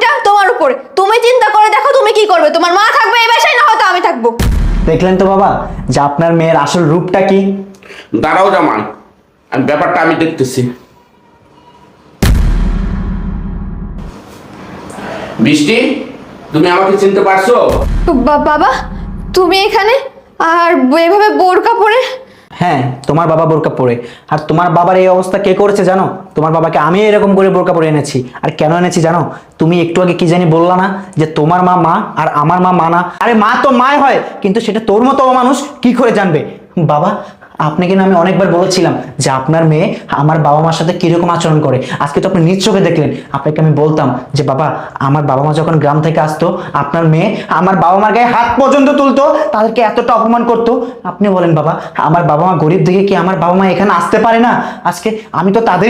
বাকিটা তোমার উপরে। তুমি চিন্তা করে দেখো তুমি কি করবে। তোমার মা থাকবে এই বাসায়, না হয়তো আমি থাকবো। দেখলেন তো বাবা যে আপনার মেয়ের আসল রূপটা কি। দাঁড়াও জামাই, ব্যাপারটা আমি দেখতেছি। বৃষ্টি, তুমি আমাকে চিনতে পারছো? বাবা তুমি এখানে আর এভাবে বোরকা পরে? হ্যাঁ, তোমার বাবা বোরকা পরে। আর তোমার বাবার এই অবস্থা কে করেছে জানো? তোমার বাবাকে আমি এরকম করে বোরকা পরে এনেছি। আর কেন এনেছি জানো? তুমি একটু আগে কি জানি বললা না যে তোমার মা মা আর আমার মা মা না? আরে মা তো মাই হয়, কিন্তু সেটা তোর মতো মানুষ কি করে জানবে? বাবা, আপনাকে না আমি অনেকবার বলেছিলাম যে আপনার মেয়ে আমার বাবা মার সাথে কিরকম আচরণ করে। আজকে তো আপনি নিজ চোখে দেখলেন। আপনাকে আমি বলতাম যে বাবা, আমার বাবা মা যখন গ্রাম থেকে আসতো, আপনার মেয়ে আমার বাবা মার গায়ে হাত পর্যন্ত তুলতো, তাদেরকে এতটা অপমান করতো। আপনি বলেন বাবা, আমার বাবা মা গরিব দেখে কি আমার বাবা মা এখানে আসতে পারে না? আজকে আমি তো তাদের